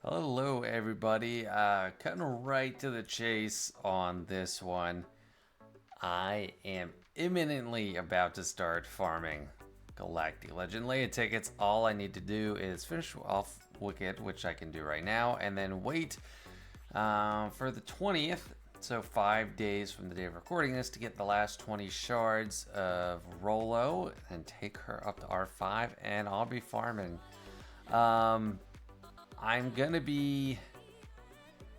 Hello, everybody. Cutting right to the chase on this one. I am imminently about to start farming Galactic Legend Leia tickets. All I need to do is finish off Wicket, which I can do right now, and then wait for the 20th. So 5 days from the day of recording this to get the last 20 shards of Rolo and take her up to R5, and I'll be farming. I'm gonna be.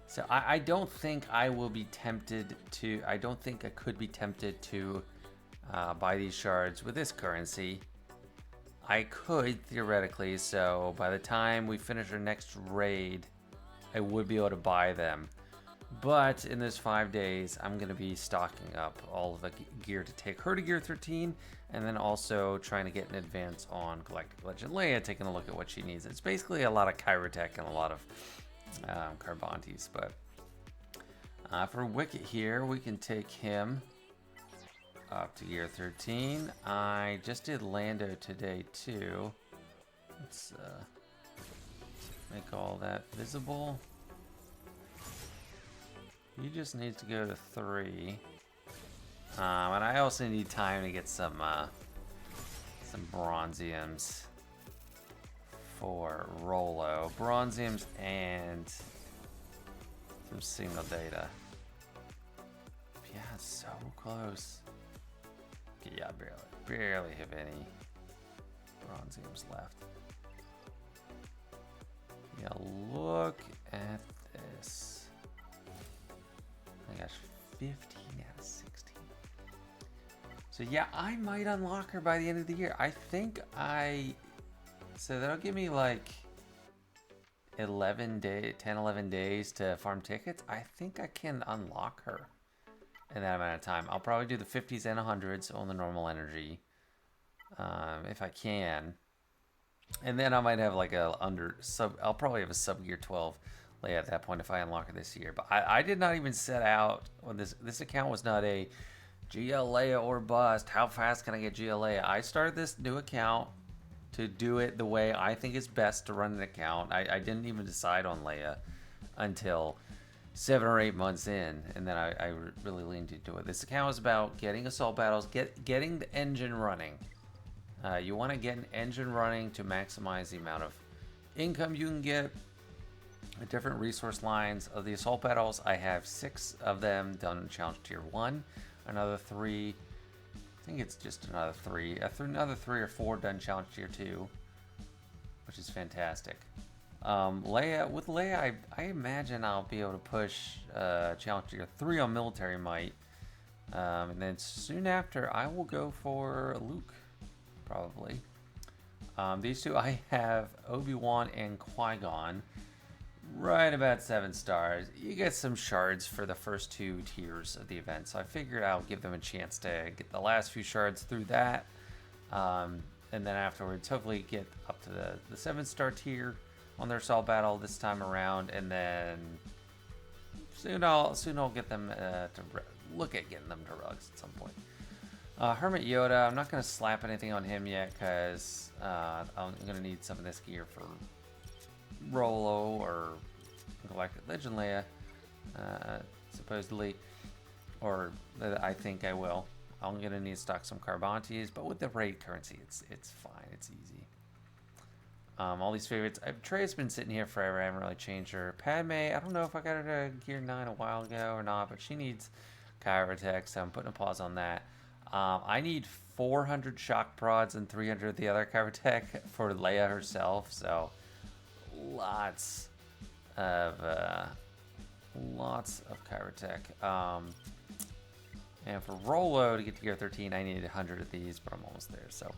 So I don't think I will be tempted to. I don't think I could be tempted to buy these shards with this currency. I could theoretically. So by the time we finish our next raid, I would be able to buy them. But in this 5 days, I'm going to be stocking up all of the gear to take her to gear 13, and then also trying to get an advance on Galactic Legend Leia, taking a look at what she needs. It's basically a lot of Kyrotech and a lot of Carbantes, but for Wicket here, we can take him up to gear 13. I just did Lando today too. Let's make all that visible. He just needs to go to 3. And I also need time to get some bronziums for Rolo. Bronziums and some signal data. Yeah, so close. Okay, yeah, barely have any bronziums left. Yeah, look at this. Oh my gosh, 15 out of 16. So yeah, I might unlock her by the end of the year. I think so that'll give me like 10, 11 days to farm tickets. I think I can unlock her in that amount of time. I'll probably do the 50s and 100s on the normal energy, if I can. And then I might have like I'll probably have a sub gear 12 Leia at that point if I unlock it this year. But I did not even set out when this account was not a GL Leia or bust. How fast can I get GL Leia? I started this new account to do it the way I think is best to run an account. I didn't even decide on Leia until 7 or 8 months in, and then I really leaned into it. This account is about getting assault battles, getting the engine running. You want to get an engine running to maximize the amount of income you can get. Different resource lines of the assault battles. I have 6 of them done in challenge tier 1. Another 3. I think it's just another 3. Another 3 or 4 done challenge tier 2, which is fantastic. With Leia, I imagine I'll be able to push challenge tier 3 on military might. And then soon after, I will go for Luke, probably. These two, I have Obi-Wan and Qui-Gon. Right about 7 stars. You get some shards for the first 2 tiers of the event, so I figured I'll give them a chance to get the last few shards through that, and then afterwards hopefully get up to the 7-star tier on their assault battle this time around, and then soon I'll get them to look at getting them to rugs at some point. Hermit Yoda, I'm not going to slap anything on him yet because I'm going to need some of this gear for Rolo or Galactic Legend Leia, supposedly, or I think I will. I'm gonna need to stock some Carbantes, but with the raid currency, it's fine, it's easy. All these favorites. Trey's been sitting here forever. I haven't really changed her. Padme, I don't know if I got her to Gear 9 a while ago or not, but she needs Kyrotech, so I'm putting a pause on that. I need 400 shock prods and 300 of the other Kyrotech for Leia herself, so lots of Kyrotech. And for Rolo to get to gear 13, I needed 100 of these, but I'm almost there. So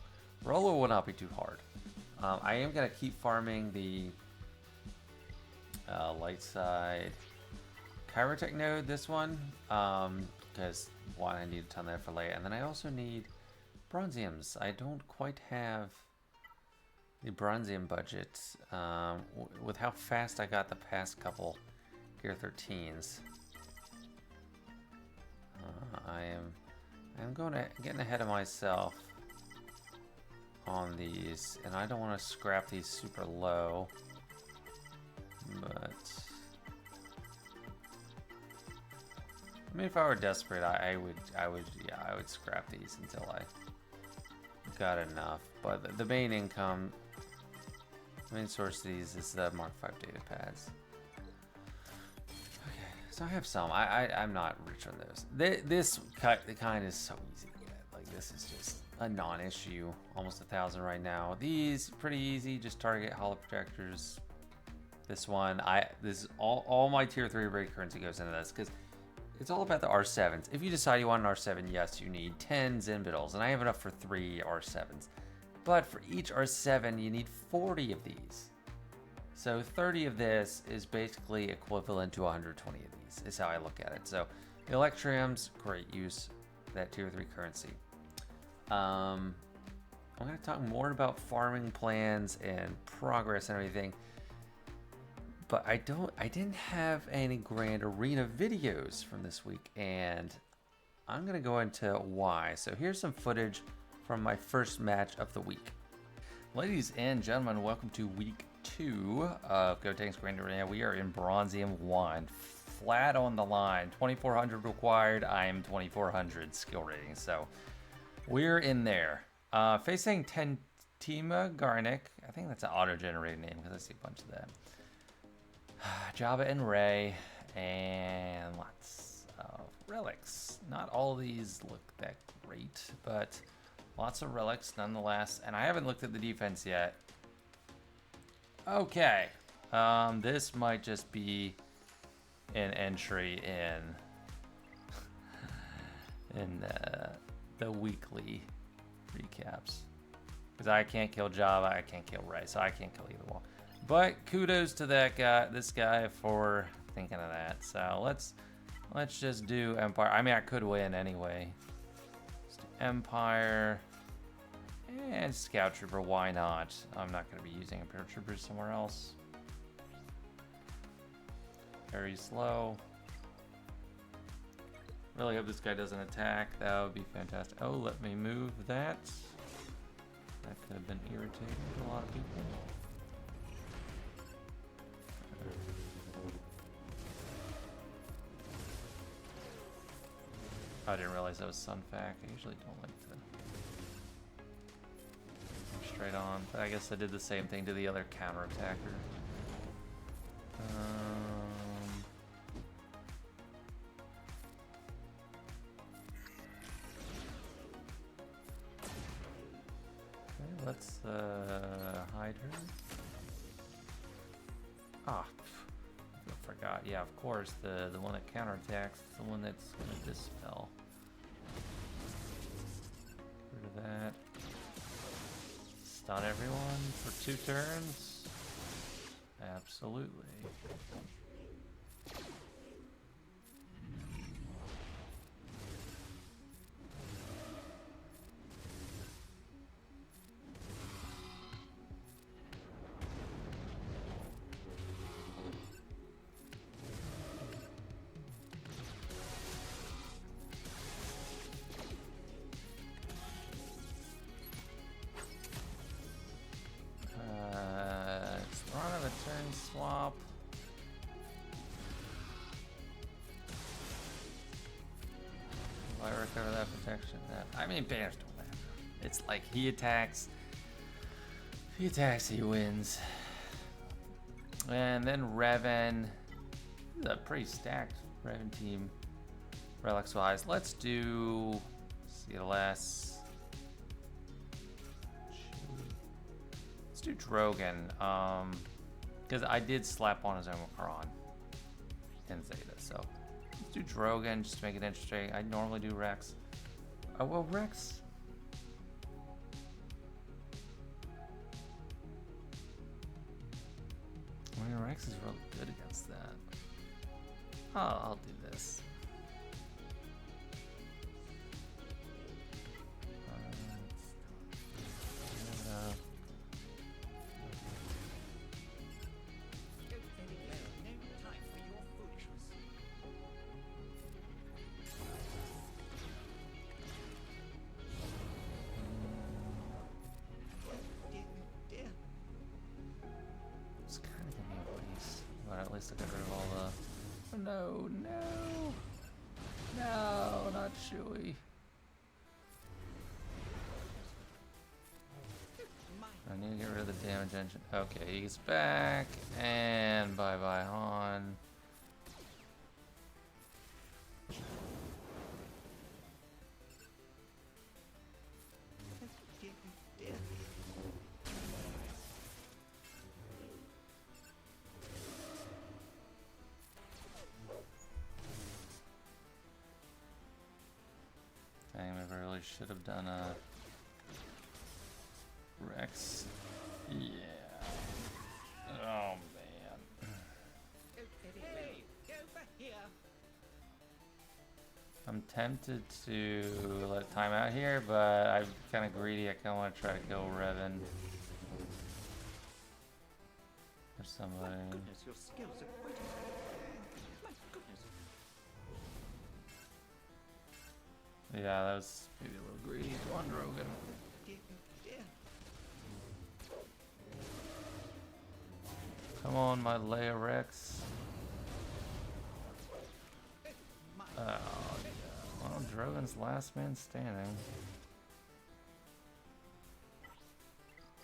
Rolo will not be too hard. I am gonna keep farming the light side Kyrotech node, this one, because one, I need a ton there for Leia, and then I also need bronziums. I don't quite have the bronzium budget with how fast I got the past couple gear 13s. I'm getting ahead of myself on these, and I don't want to scrap these super low. But I mean, if I were desperate, I would scrap these until I got enough. But the main income, the main source of these is the Mark V data pads. Okay, so I have some. I'm not rich on those. This kind is so easy to get. Like, this is just a non-issue. Almost 1,000 right now. These pretty easy. Just target holo projectors. This one, this is all my tier 3 raid currency goes into this because it's all about the R7s. If you decide you want an R7, yes, you need 10 Zinbitals, and I have enough for 3 R7s. But for each R7, you need 40 of these. So 30 of this is basically equivalent to 120 of these, is how I look at it. So the Electriums, great use, that tier 3 currency. I'm going to talk more about farming plans and progress and everything. But I didn't have any Grand Arena videos from this week, and I'm gonna go into why. So here's some footage from my first match of the week. Ladies and gentlemen, welcome to week 2 of Gotenks Grand Arena. We are in Bronzium 1, flat on the line, 2400 required. I am 2400 skill rating, so we're in there. Facing Tentima Garnick, I think that's an auto-generated name because I see a bunch of that. Jabba and Ray, and lots of relics. Not all of these look that great, but lots of relics nonetheless. And I haven't looked at the defense yet. Okay, this might just be an entry in the weekly recaps, because I can't kill Jabba, I can't kill Ray, so I can't kill either one. But kudos to this guy for thinking of that. So let's just do Empire. I mean, I could win anyway. Let's do Empire and Scout Trooper. Why not? I'm not going to be using Imperial Troopers somewhere else. Very slow. Really hope this guy doesn't attack. That would be fantastic. Oh, let me move that. That could have been irritating to a lot of people. I didn't realize that was Sunfac. I usually don't like to go straight on, but I guess I did the same thing to the other counterattacker. Okay, let's hide her. Ah, I forgot. Yeah, of course, the one that counterattacks is the one that's gonna dispel. Get rid of that. Stun everyone for 2 turns. Absolutely. Swap. Will I recover that protection? I mean, banners don't matter. It's like he attacks. If he attacks, he wins. And then Revan. This is a pretty stacked Revan team, relics wise. Let's do CLS. Let's do Drogon. Because I did slap on his Omicron in Zeta, so let's do Drogon just to make it interesting. I normally do Rex. Oh, well, Rex. I mean, Rex is really good against that. Oh, I'll do this. At least I got rid of all the... Oh, no. No, not Chewie. I need to get rid of the damage engine. Okay, he's back. And bye-bye, Han. Dang, I really should have done a Rex. Yeah. Oh man. I'm tempted to let time out here, but I'm kind of greedy. I kind of want to try to kill Revan. Or somebody. Goodness, your skills are quite impressive. My goodness. Yeah, that was maybe a little greedy. One Rogan. Dear, dear. Come on, my Leia Rex. Oh, yeah. Well, Drogon's last man standing.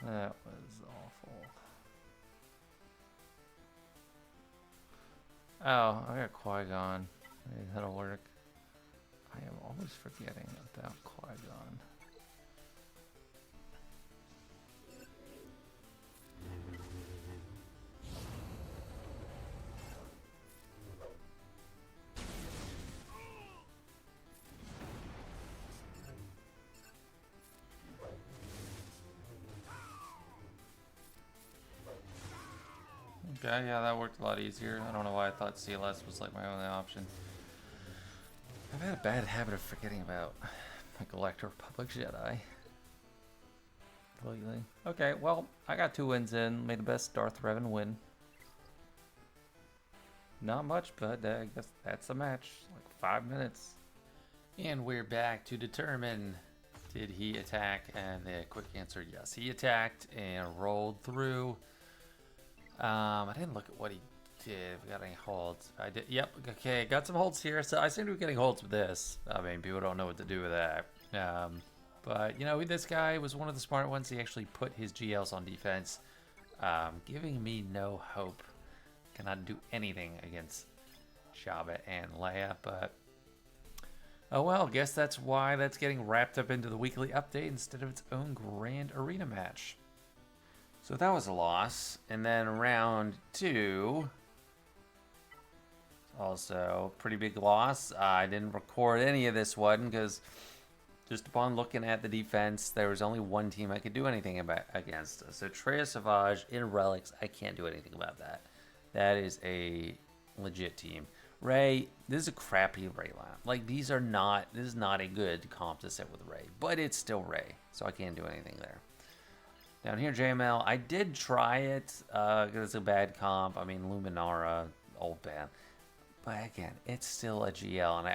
That was awful. Oh, I got Qui-Gon. Maybe that'll work. I am always forgetting about Qui-Gon. Okay, yeah, that worked a lot easier. I don't know why I thought CLS was like my only option. I've had a bad habit of forgetting about my Galactic Republic Jedi. Completely. Okay, well, I got 2 wins in. Made the best Darth Revan win. Not much, but I guess that's the match. Like 5 minutes. And we're back to determine, did he attack? And the quick answer, yes. He attacked and rolled through. I didn't look at what he did. We got any holds? I did. Yep. Okay. Got some holds here. So I seem to be getting holds with this. I mean, people don't know what to do with that. But you know, this guy was one of the smart ones. He actually put his GLs on defense, giving me no hope. Cannot do anything against Jabba and Leia. But oh well. Guess that's why that's getting wrapped up into the weekly update instead of its own grand arena match. So that was a loss. And then round 2, also pretty big loss. I didn't record any of this one because just upon looking at the defense, there was only one team I could do anything about against. So Traya Savage in Relics, I can't do anything about that. That is a legit team. Rey, this is a crappy Rey lineup. Like, this is not a good comp to set with Rey, but it's still Rey, so I can't do anything there. Down here, JML, I did try it, because it's a bad comp. I mean, Luminara, old band. But again, it's still a GL, and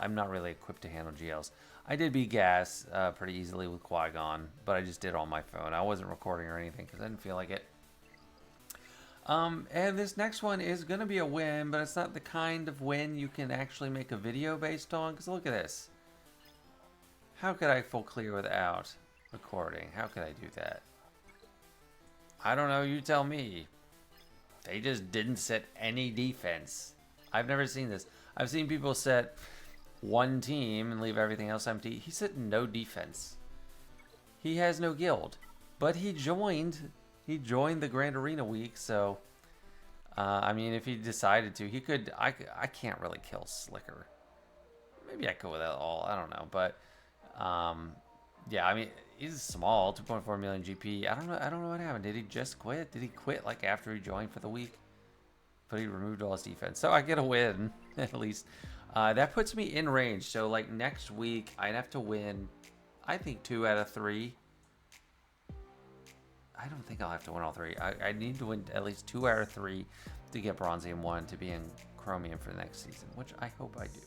I'm not really equipped to handle GLs. I did beat Gas pretty easily with Qui-Gon, but I just did it on my phone. I wasn't recording or anything, because I didn't feel like it. And this next one is going to be a win, but it's not the kind of win you can actually make a video based on, because look at this. How could I full clear without recording? How could I do that? I don't know, you tell me. They just didn't set any defense. I've never seen this. I've seen people set one team and leave everything else empty. He set no defense. He has no guild. But he joined the Grand Arena week, so I mean, if he decided to, he could. I can't really kill Slicker. Maybe I could with that all. I don't know, but yeah, I mean, he's small, 2.4 million GP. I don't know what happened. Did he just quit? Did he quit like after he joined for the week? But he removed all his defense, so I get a win at least. That puts me in range. So like next week, I'd have to win, I think 2 out of 3. I don't think I'll have to win all 3. I need to win at least 2 out of 3 to get Bronzium 1 to be in Chromium for the next season, which I hope I do.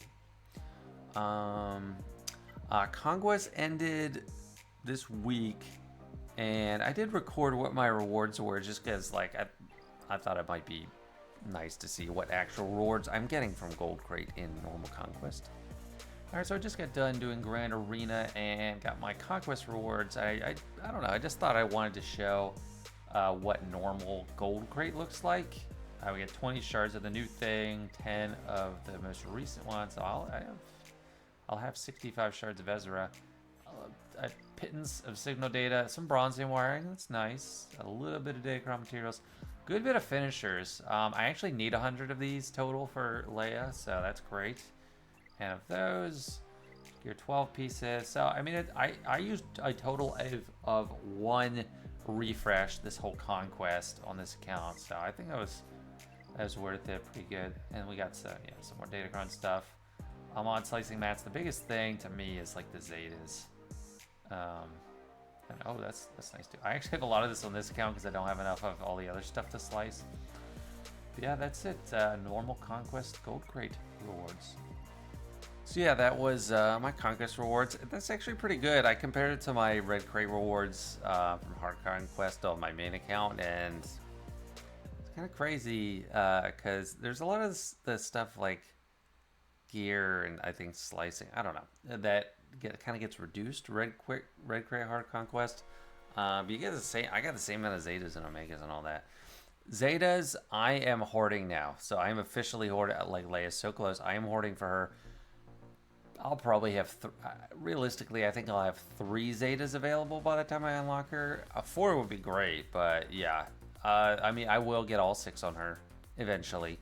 Conquest ended this week, and I did record what my rewards were just because like I thought it might be nice to see what actual rewards I'm getting from Gold Crate in normal Conquest. Alright, so I just got done doing Grand Arena and got my Conquest rewards. I don't know, I just thought I wanted to show what normal gold crate looks like. We get 20 shards of the new thing, 10 of the most recent one, so I'll have 65 shards of Ezra. A pittance of signal data, some bronze wiring, that's nice. A little bit of datacron materials. Good bit of finishers. I actually need 100 of these total for Leia, so that's great. And of those, your 12 pieces. So, I mean, I used a total of 1 refresh this whole Conquest on this account. So, I think that was worth it, pretty good. And we got some more datacron stuff. I'm on slicing mats. The biggest thing to me is like the Zetas. And oh, that's nice too. I actually have a lot of this on this account because I don't have enough of all the other stuff to slice. But yeah, that's it. Normal Conquest Gold Crate rewards. So yeah, that was my Conquest rewards. That's actually pretty good. I compared it to my Red Crate rewards from Hard Conquest on my main account, and it's kind of crazy because there's a lot of the stuff like gear and I think slicing. I don't know, that kind of gets reduced. Red Crate Hard Conquest. But you get the same. I got the same amount of Zetas and Omegas and all that. Zetas, I am hoarding now. So I am officially hoarding. Like Leia's so close. I am hoarding for her. I'll probably have, realistically, I think I'll have 3 Zetas available by the time I unlock her. 4 would be great, but yeah. I mean, I will get all 6 on her eventually.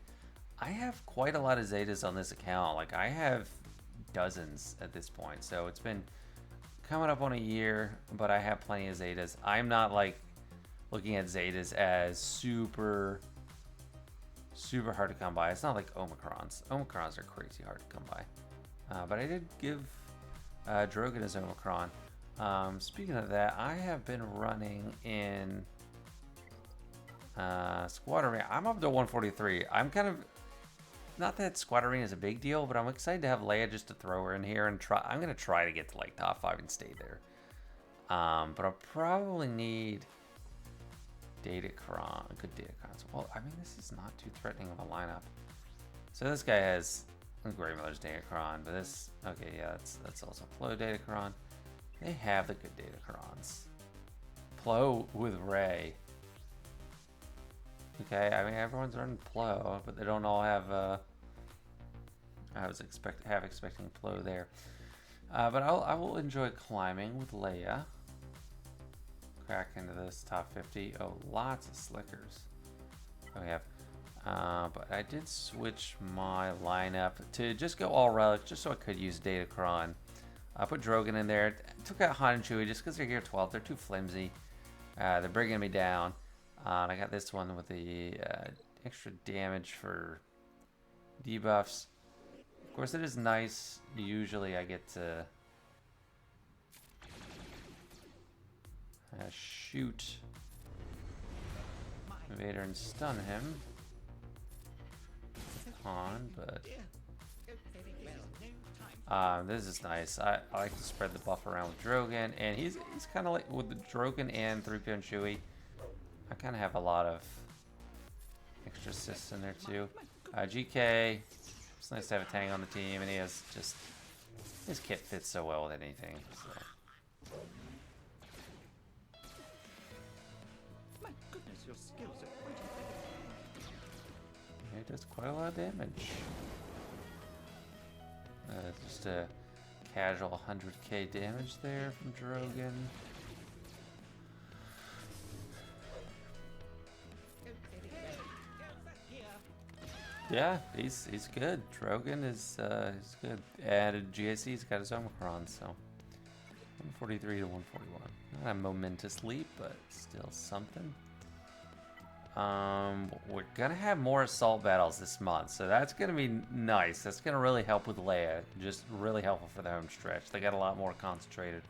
I have quite a lot of Zetas on this account. Like, I have dozens at this point. So it's been coming up on a year, but I have plenty of Zetas. I'm not, like, looking at Zetas as super hard to come by. It's not like Omicrons. Omicrons are crazy hard to come by. But I did give Drogon his Omicron. Speaking of that, I have been running in Squad Arena. I'm up to 143. I'm kind of, not that Squad Arena is a big deal, but I'm excited to have Leia just to throw her in here and try. I'm going to try to get to like top 5 and stay there. But I'll probably need Datacron, good Datacrons. Well, I mean, this is not too threatening of a lineup. So this guy has Grandmother's Datacron, but this, okay, yeah, that's also Plo Datacron. They have the good Datacrons. Plo with Rey. Okay, I mean, everyone's running Plo, but they don't all have, I was expecting Plo there. But I will enjoy climbing with Leia. Crack into this top 50. Oh, lots of slickers. Oh, we have. But I did switch my lineup to just go all relics, just so I could use Datacron. I put Drogon in there. Took out Han and Chewie just because they're gear 12. They're too flimsy. They're bringing me down. And I got this one with the extra damage for debuffs. Of course, it is nice. Usually I get to shoot Vader and stun him. But this is nice. I like to spread the buff around with Drogon, and he's kind of like with the Drogon and 3PO and Chewie. I kind of have a lot of extra assists in there too. GK, it's nice to have a Tang on the team, and he has just, his kit fits so well with anything. So. My goodness, your skills are quite incredible. It does quite a lot of damage. Just a casual 100k damage there from Drogon. Yeah, he's good. Drogon is good. Added GAC, he's got his Omicron, so 143 to 141. Not a momentous leap, but still something. We're gonna have more assault battles this month, so that's gonna be nice. That's gonna really help with Leia. Just really helpful for the home stretch. They got a lot more concentrated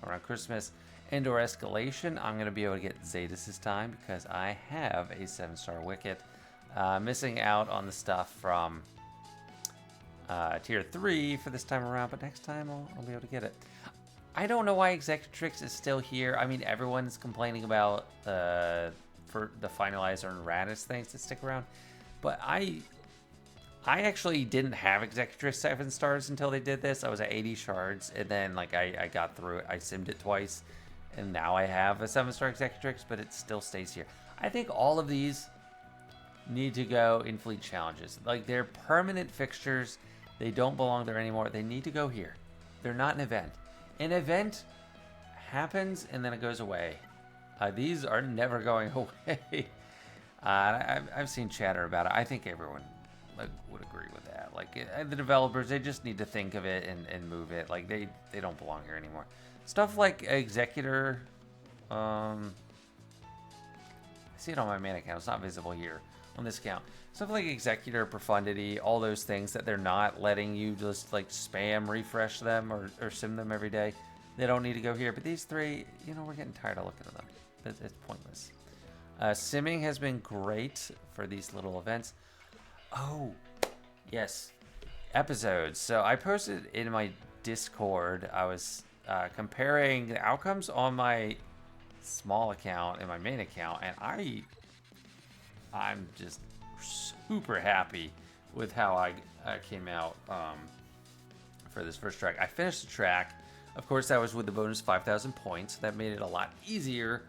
around Christmas. Indoor escalation, I'm gonna be able to get Zetas this time because I have a 7-star wicket. Missing out on the stuff from tier 3 for this time around, but next time I'll be able to get it. I don't know why Executrix is still here. I mean, everyone's complaining about for the Finalizer and Radis things to stick around, but I I actually didn't have Executrix 7 stars until they did this. I was at 80 shards, and then like I got through it. I simmed it twice, and now I have a 7-star Executrix, but it still stays here. I think all of these need to go in fleet challenges. Like, they're permanent fixtures. They don't belong there anymore. They need to go here. They're not an event. An event happens and then it goes away. These are never going away. I've seen chatter about it. I think everyone would agree with that. Like, the developers, they just need to think of it and move it. Like, they don't belong here anymore. Stuff like Executor, I see it on my main account. It's not visible here on this account. Stuff like Executor, Profundity, all those things that they're not letting you just like spam refresh them or sim them every day. They don't need to go here. But these three, you know, we're getting tired of looking at them. It's pointless. Simming has been great for these little events. Oh, yes. Episodes. So I posted in my Discord, I was comparing the outcomes on my small account and my main account, and I'm just super happy with how I came out for this first track. I finished the track. Of course, that was with the bonus 5,000 points. That made it a lot easier.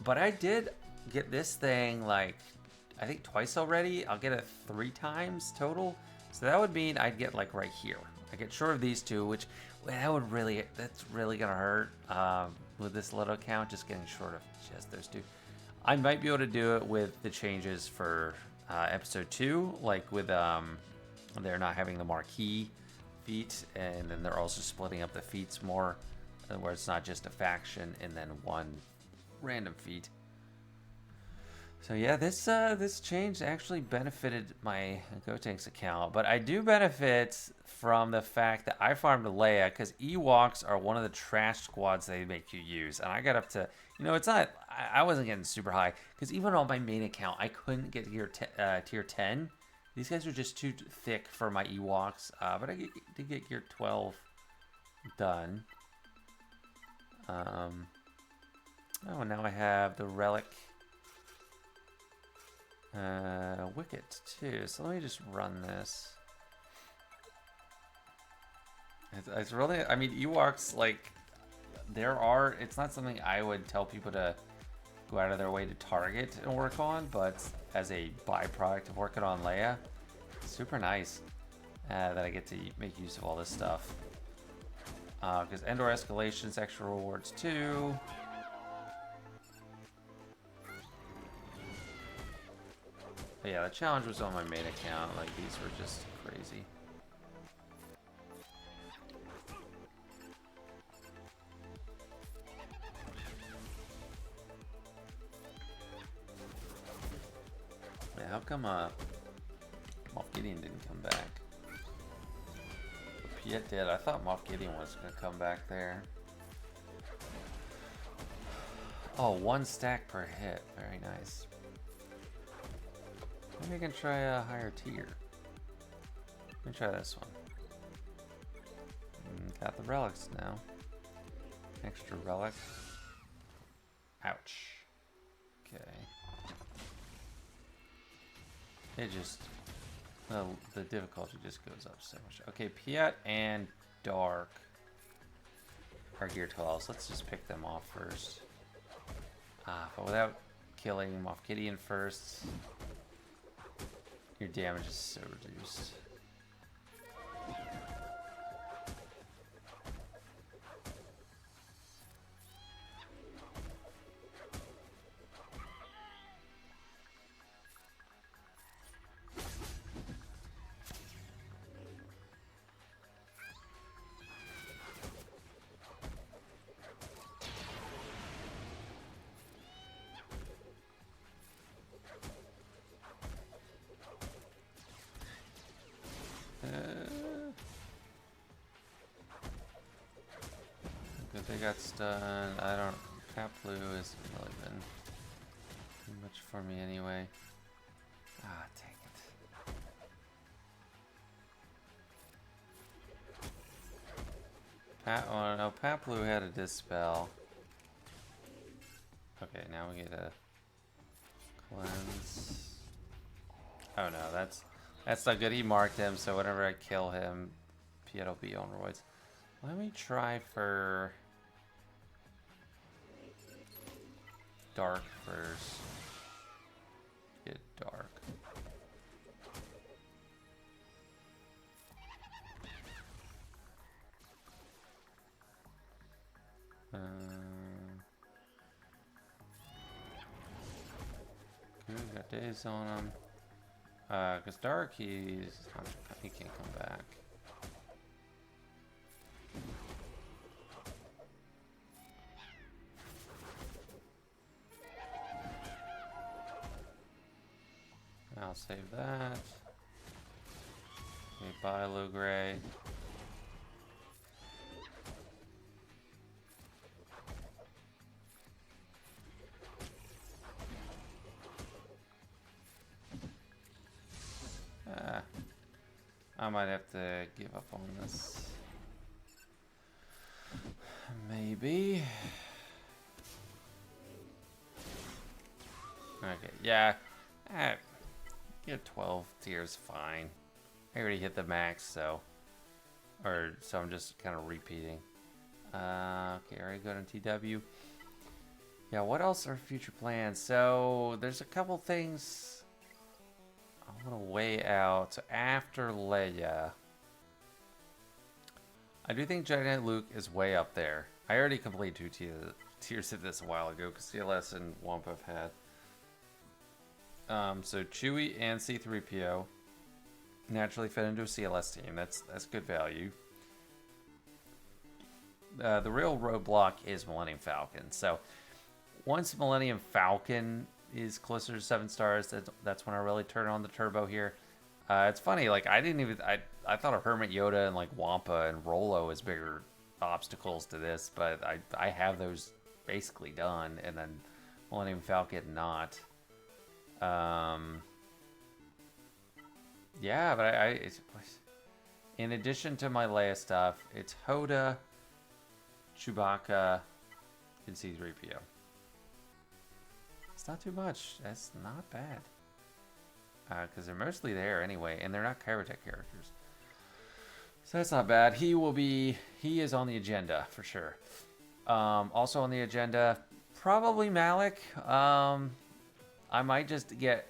But I did get this thing, like, I think twice already. I'll get it 3 times total. So that would mean I'd get, like, right here. I get short of these two, which that's really going to hurt with this little account, just getting short of just those two. I might be able to do it with the changes for episode 2, like with they're not having the marquee feat, and then they're also splitting up the feats more, where it's not just a faction and then one random feat. So yeah, this change actually benefited my Gotenks account, but I do benefit from the fact that I farmed Leia, because Ewoks are one of the trash squads they make you use, and I got up to, you know, it's not, I wasn't getting super high, because even on my main account, I couldn't get tier 10. These guys are just too thick for my Ewoks, but I did get gear 12 done. Oh, and now I have the relic Wicket too. So let me just run this. It's really, I mean, Ewoks, like, it's not something I would tell people to go out of their way to target and work on, but as a byproduct of working on Leia, it's super nice that I get to make use of all this stuff. Because Endor escalations, extra rewards too. But yeah, the challenge was on my main account. Like, these were just crazy. Yeah, how come Moff Gideon didn't come back? But Piet did. I thought Moff Gideon was gonna come back there. Oh, 1 stack per hit. Very nice. Maybe I can try a higher tier. Let me try this one. Got the relics now. Extra relic. Ouch. Okay. It just, the difficulty just goes up so much. Okay, Piet and Dark are gear 12s. Let's just pick them off first. But without killing Moff Gideon first, your damage is so reduced. Good, they got stunned. I don't. Paplu has really been too much for me anyway. Ah, dang it. Oh no, Paplu had a dispel. Okay, now we get a cleanse. Oh no, that's That's not good. He marked him, so whenever I kill him, Piet'll be on roids. Let me try for dark first. Get dark. Got days on him. Cause dark, he can't come back. I'll save that. We buy low gray. I might have to give up on this. Maybe. Okay, yeah. Get 12 tiers, fine. I already hit the max, so. So I'm just kind of repeating. Okay, I already got on TW. Yeah, what else are future plans? So, there's a couple things I want to weigh out. So after Leia, I do think Giant Luke is way up there. I already completed 2 tiers of this a while ago because CLS and Wampa have had. So Chewie and C-3PO naturally fit into a CLS team. That's good value. The real roadblock is Millennium Falcon. So once Millennium Falcon is closer to 7 stars, that's when I really turn on the turbo here. It's funny, like I thought of Hermit Yoda and like Wampa and Rolo as bigger obstacles to this, but I have those basically done, and then Millennium Falcon not. Yeah, but it's, in addition to my Leia stuff, it's Hoda, Chewbacca, and C-3PO. It's not too much. That's not bad. Because they're mostly there anyway, and they're not Kyrotech characters. So that's not bad. He is on the agenda for sure. Also on the agenda, probably Malik. I might just get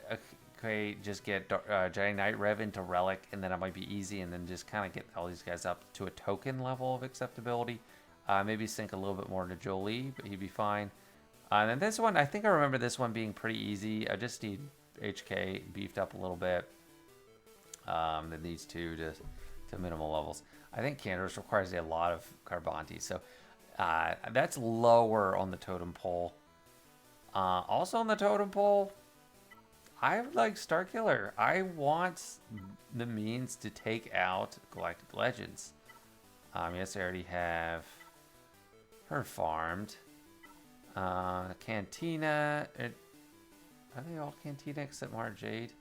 Giant Knight Rev into Relic, and then it might be easy, and then just kind of get all these guys up to a token level of acceptability. Maybe sink a little bit more into Jolie, but he'd be fine. And then this one, I think I remember this one being pretty easy. I just need HK beefed up a little bit. Then these two to minimal levels. I think Canderous requires a lot of Carbonti, so that's lower on the totem pole. Also on the totem pole, I would like Starkiller. I want the means to take out Galactic Legends. Yes, I already have her farmed. Cantina. Are they all Cantina except Mara Jade?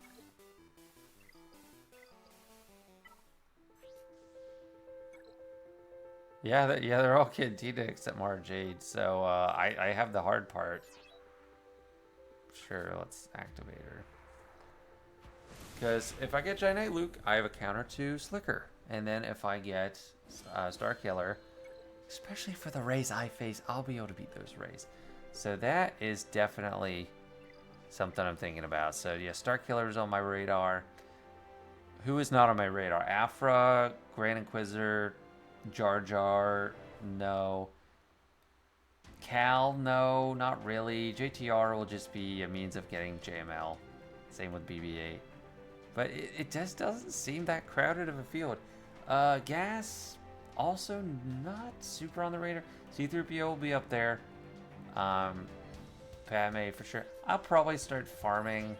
Yeah, they're all Cantina except Mara Jade. So I have the hard part. Sure, let's activate her. Because if I get Giant Knight Luke, I have a counter to Slicker. And then if I get Starkiller, especially for the Rays I face, I'll be able to beat those Rays. So that is definitely something I'm thinking about. So yeah, Starkiller is on my radar. Who is not on my radar? Afra, Grand Inquisitor, Jar Jar, no. Cal, no, not really. JTR will just be a means of getting JML. Same with BB-8. But it just doesn't seem that crowded of a field. Gas, also not super on the radar. C-3PO will be up there. Padme for sure. I'll probably start farming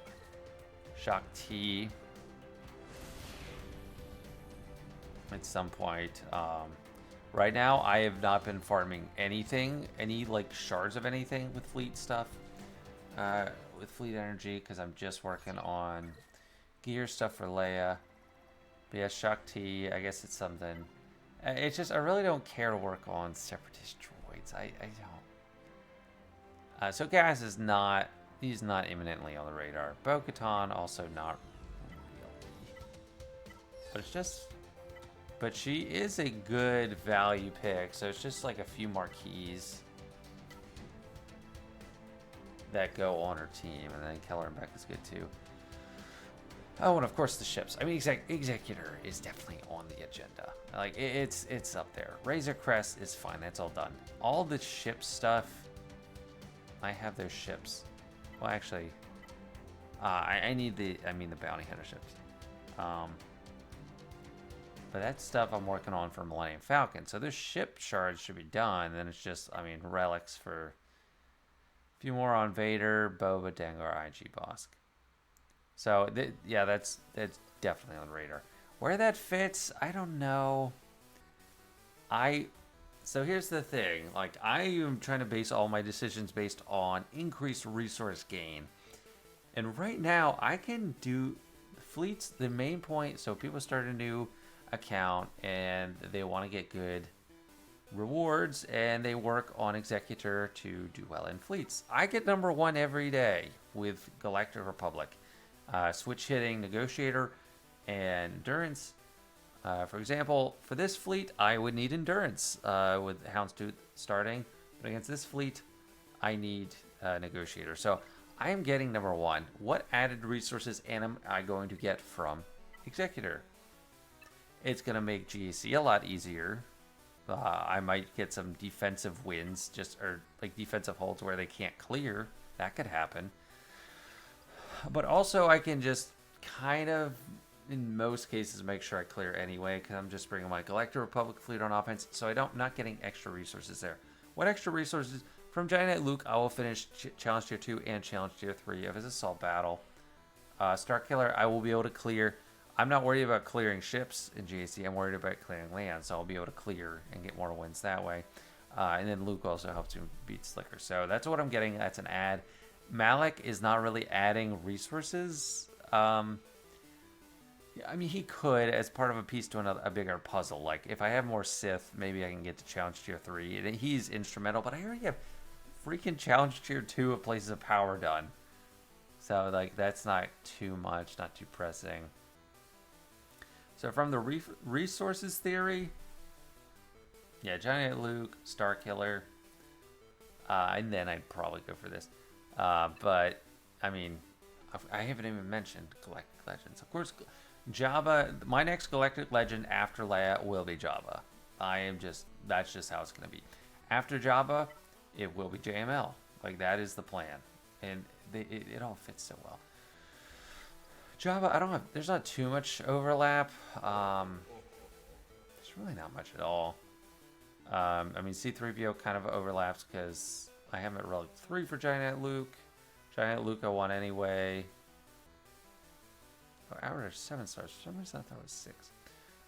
Shaak Ti at some point. Right now, I have not been farming anything, any like shards of anything with fleet stuff, with fleet energy, because I'm just working on gear stuff for Leia. But yeah, Shaak Ti, I guess it's something. It's just, I really don't care to work on Separatist droids. I don't. So Gas is not, he's not imminently on the radar. Bo-Katan also not really. But it's just... But she is a good value pick, so it's just like a few more keys that go on her team, and then Keller and Beck is good too. Oh, and of course the ships. I mean, Executor is definitely on the agenda. Like, it's up there. Razor Crest is fine, that's all done. All the ship stuff, I have those ships. Well, actually, I need the bounty hunter ships. But that stuff I'm working on for Millennium Falcon. So this ship shards should be done. Then it's just, I mean, relics for a few more on Vader, Boba, Dengar, IG Bosk. So, yeah, that's definitely on the radar. Where that fits, I don't know. So here's the thing. Like, I am trying to base all my decisions based on increased resource gain. And right now, I can do fleets, the main point, so people start a new account and they want to get good rewards and they work on Executor to do well in fleets. I get number 1 every day with Galactic Republic. Switch hitting, Negotiator, and Endurance. For example, for this fleet, I would need Endurance with Houndstooth starting. But against this fleet, I need Negotiator. So I am getting number 1. What added resources am I going to get from Executor? It's going to make GAC a lot easier. I might get some defensive wins, or like defensive holds where they can't clear. That could happen. But also I can just kind of, in most cases, make sure I clear anyway, because I'm just bringing my Galactic Republic fleet on offense, so I'm not getting extra resources there. What extra resources? From Giant Knight Luke, I will finish Challenge Tier 2 and Challenge Tier 3 of his Assault Battle. Star Killer, I will be able to clear. I'm not worried about clearing ships in GAC. I'm worried about clearing land, so I'll be able to clear and get more wins that way. And then Luke also helps him beat Slicker. So that's what I'm getting. That's an add. Malik is not really adding resources. I mean, he could as part of a piece to a bigger puzzle. Like, if I have more Sith, maybe I can get to Challenge Tier 3. And he's instrumental, but I already have freaking Challenge Tier 2 of Places of Power done. So, like, that's not too much, not too pressing. So from the resources theory, yeah, Giant Luke, Star Killer, and then I'd probably go for this. But, I mean, I haven't even mentioned Galactic Legends. Of course, Jabba, my next Galactic Legend after Leia will be Jabba. That's just how it's going to be. After Jabba, it will be JML. Like, that is the plan. And it all fits so well. Jabba, there's not too much overlap. There's really not much at all. I mean, C-3PO kind of overlaps because I have it Relic 3 for Giant Luke. Giant Luke I want anyway. Oh, Outrider 7 stars. For some reason I thought it was 6.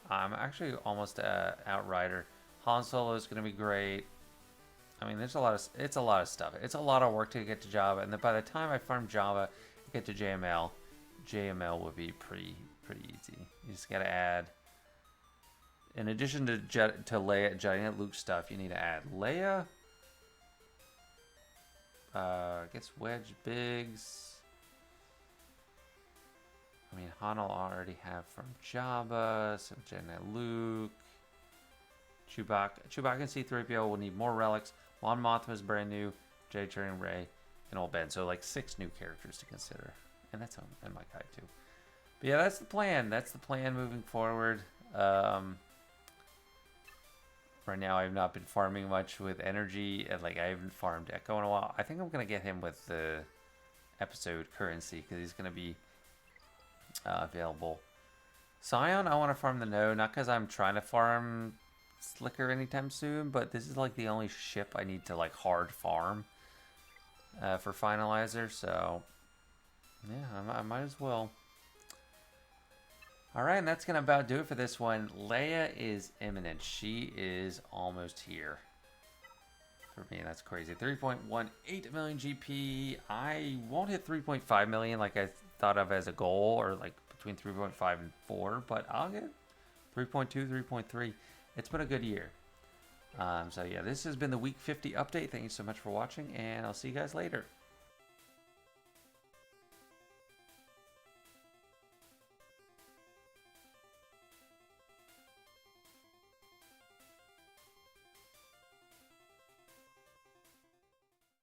I'm actually almost Outrider. Han Solo is going to be great. I mean, it's a lot of stuff. It's a lot of work to get to Jabba, and then by the time I farm Jabba and get to JML will be pretty easy. You just got to add, in addition to Leia, Giant Luke stuff, you need to add Leia. I guess Wedge Biggs. I mean, Han will already have from Jabba, so Giant Luke. Chewbacca and C-3PO will need more relics. Mon Mothma is brand new. Jay Turing, Rey, and Old Ben. So like 6 new characters to consider. And that's in my guide too. But yeah, that's the plan. That's the plan moving forward. Right now I've not been farming much with energy. And like, I haven't farmed Echo in a while. I think I'm going to get him with the episode currency because he's going to be available. Scion, I want to farm the node. Not because I'm trying to farm Slicker anytime soon, but this is like the only ship I need to like hard farm for Finalizer, so yeah, I might as well. Alright, and that's gonna about do it for this one. Leia is imminent. She is almost here. For me, that's crazy. 3.18 million GP. I won't hit 3.5 million like I thought of as a goal, or like between 3.5 and 4, but I'll get 3.2, 3.3. It's been a good year. So yeah, this has been the Week 50 update. Thank you so much for watching, and I'll see you guys later.